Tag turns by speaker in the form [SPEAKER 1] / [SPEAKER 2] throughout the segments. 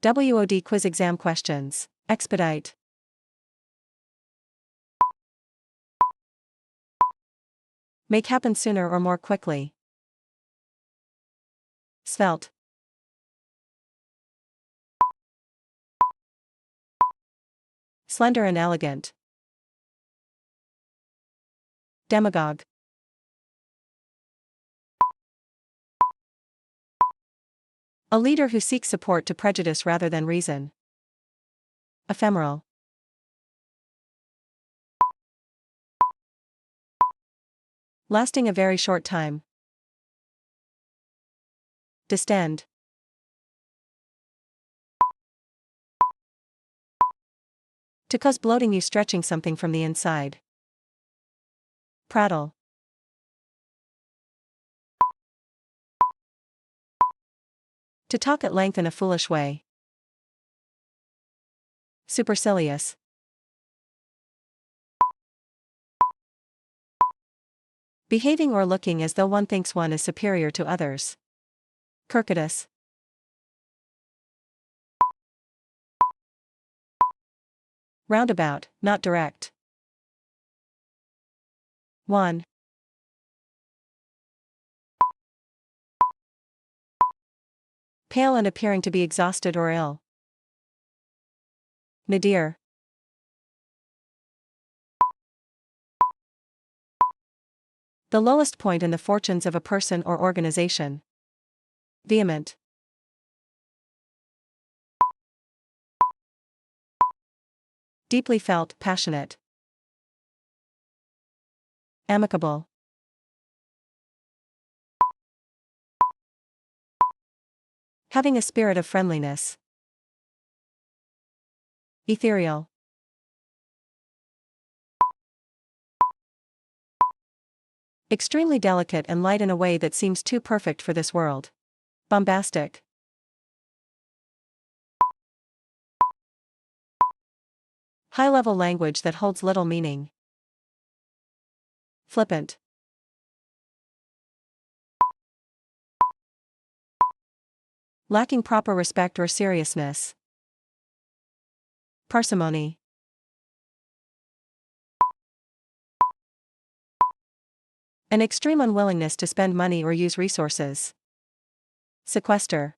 [SPEAKER 1] WOD quiz exam questions. Expedite. Make happen sooner or more quickly. Svelte. Slender and elegant. Demagogue. A leader who seeks support to prejudice rather than reason. Ephemeral. Lasting a very short time. Distend. To cause bloating, you stretching something from the inside. Prattle. To talk at length in a foolish way. Supercilious. Behaving or looking as though one thinks one is superior to others. Circuitous. Roundabout, not direct. 1. Pale and appearing to be exhausted or ill. Nadir. The lowest point in the fortunes of a person or organization. Vehement. Deeply felt, passionate. Amicable. Having a spirit of friendliness. Ethereal. Extremely delicate and light in a way that seems too perfect for this world. Bombastic. High-level language that holds little meaning. Flippant. Lacking proper respect or seriousness. Parsimony. An extreme unwillingness to spend money or use resources. Sequester.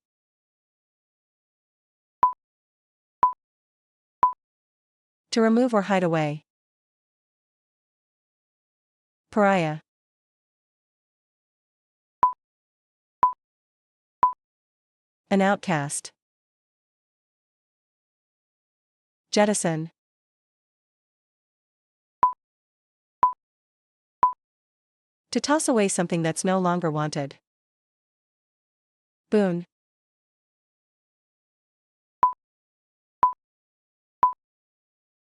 [SPEAKER 1] To remove or hide away. Pariah. An outcast. Jettison. To toss away something that's no longer wanted. Boon.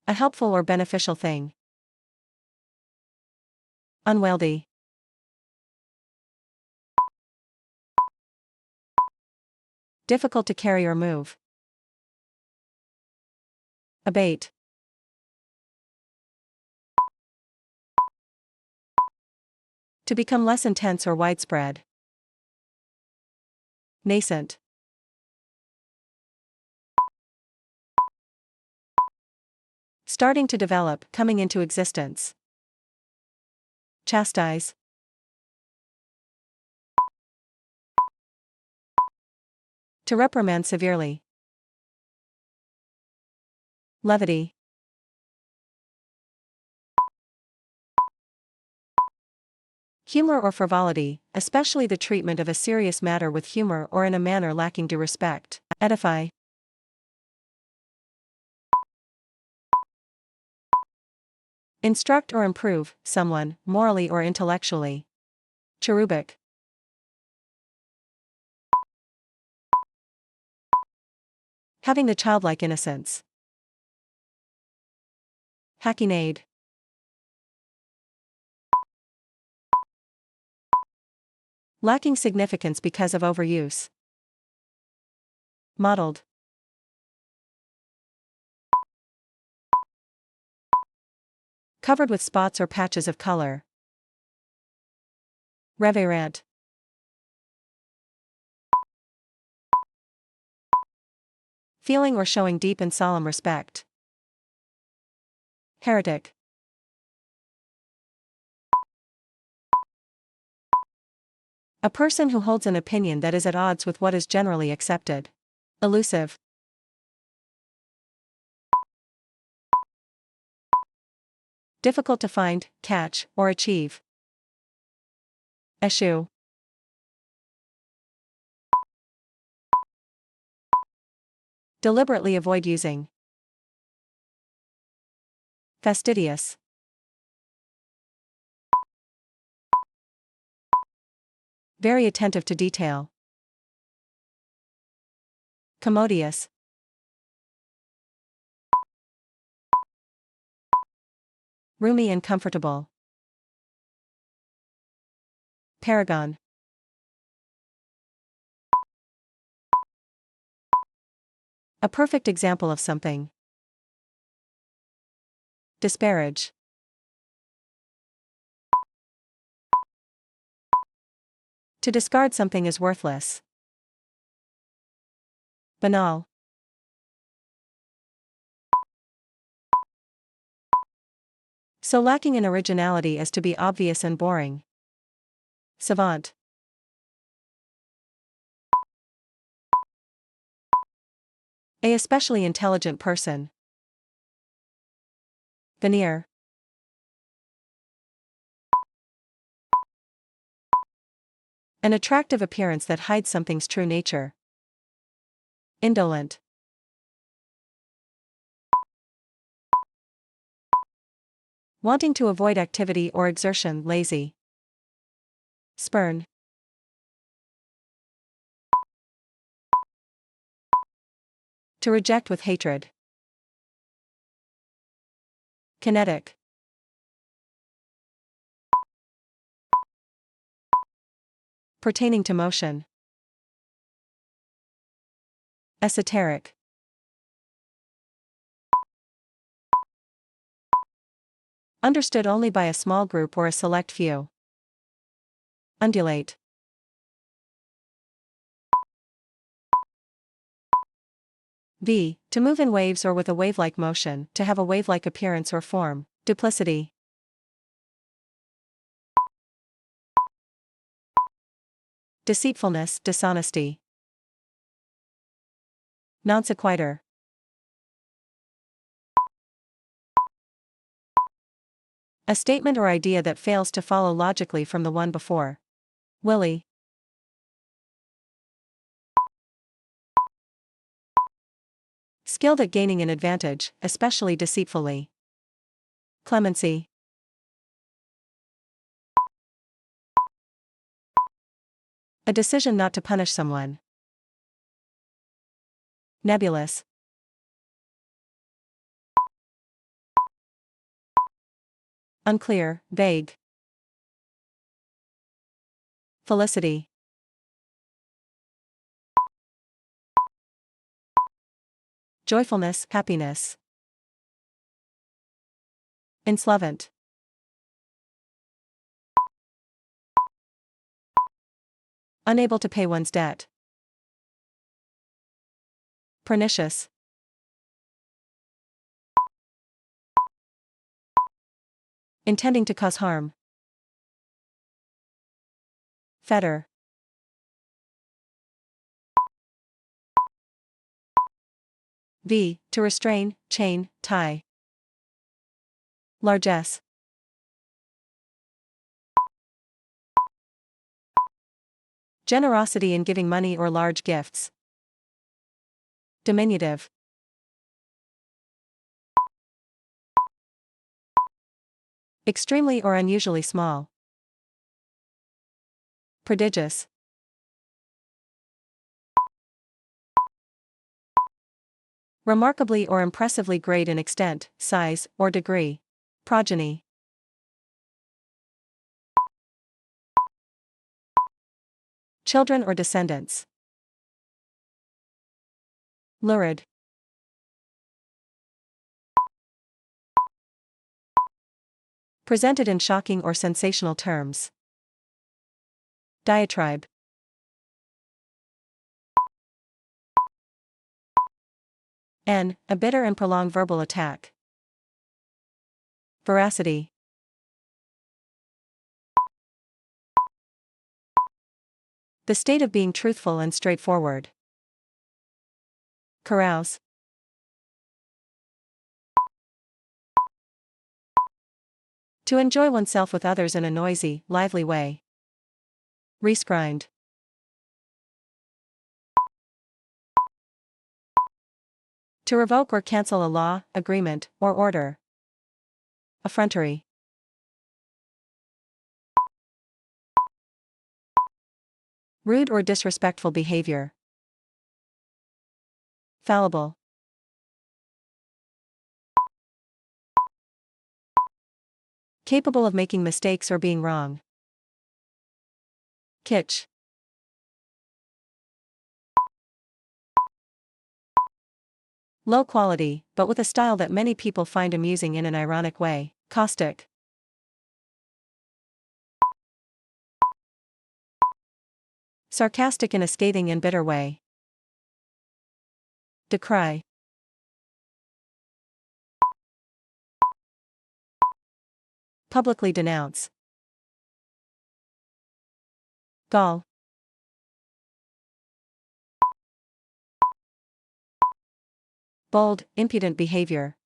[SPEAKER 1] A helpful or beneficial thing. Unwieldy. Difficult to carry or move. Abate. To become less intense or widespread. Nascent. Starting to develop, coming into existence. Chastise. To reprimand severely. Levity. Humor or frivolity, especially the treatment of a serious matter with humor or in a manner lacking due respect. Edify. Instruct or improve someone, morally or intellectually. Cherubic. Having the childlike innocence. Hackneyed. Lacking significance because of overuse. Mottled. Covered with spots or patches of color. Reverent. feeling or showing deep and solemn respect. Heretic. A person who holds an opinion that is at odds with what is generally accepted. Elusive. Difficult to find, catch, or achieve. Eschew. Deliberately avoid using. Fastidious. Very attentive to detail. Commodious. Roomy and comfortable. Paragon. A perfect example of something. Disparage. To discard something as worthless. Banal. So lacking in originality as to be obvious and boring. Savant. A especially intelligent person. Veneer. An attractive appearance that hides something's true nature. Indolent. Wanting to avoid activity or exertion, lazy. Spurn. To reject with hatred. Kinetic. Pertaining to motion. Esoteric. Understood only by a small group or a select few. Undulate. V. To move in waves or with a wave-like motion, to have a wave-like appearance or form. Duplicity. Deceitfulness, dishonesty. Non sequitur. A statement or idea that fails to follow logically from the one before. Willy. Skilled at gaining an advantage, especially deceitfully. Clemency. A decision not to punish someone. Nebulous. Unclear, vague. Felicity. Joyfulness, happiness. Insolvent. Unable to pay one's debt. Pernicious. Intending to cause harm. Fetter. V. To restrain, chain, tie. Largesse. Generosity in giving money or large gifts. Diminutive. Extremely or unusually small. Prodigious. Remarkably or impressively great in extent, size, or degree. Progeny. Children or descendants. Lurid. Presented in shocking or sensational terms. Diatribe. A bitter and prolonged verbal attack. Veracity. The state of being truthful and straightforward. Carouse. To enjoy oneself with others in a noisy, lively way. Rescrind. To revoke or cancel a law, agreement, or order. Effrontery. Rude or disrespectful behavior. Fallible. Capable of making mistakes or being wrong. Kitsch. Low quality, but with a style that many people find amusing in an ironic way. Caustic. Sarcastic in a scathing and bitter way. Decry. Publicly denounce. Gall. Bold, impudent behavior.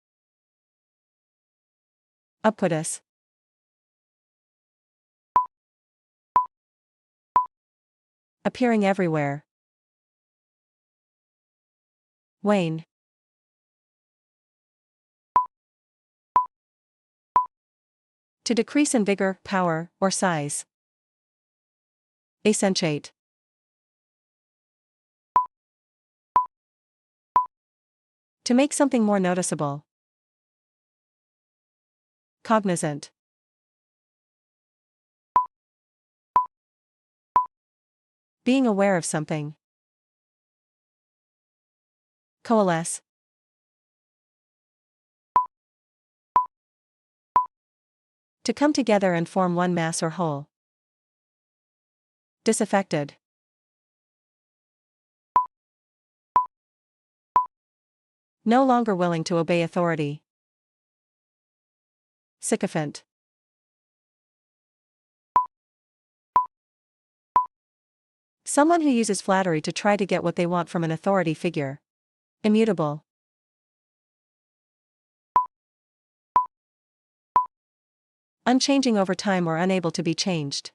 [SPEAKER 1] Ubiquitous. Appearing everywhere. Wane. To decrease in vigor, power, or size. Accentuate. To make something more noticeable. Cognizant. Being aware of something. Coalesce. To come together and form one mass or whole. Disaffected. No longer willing to obey authority. Sycophant. Someone who uses flattery to try to get what they want from an authority figure. Immutable. Unchanging over time or unable to be changed.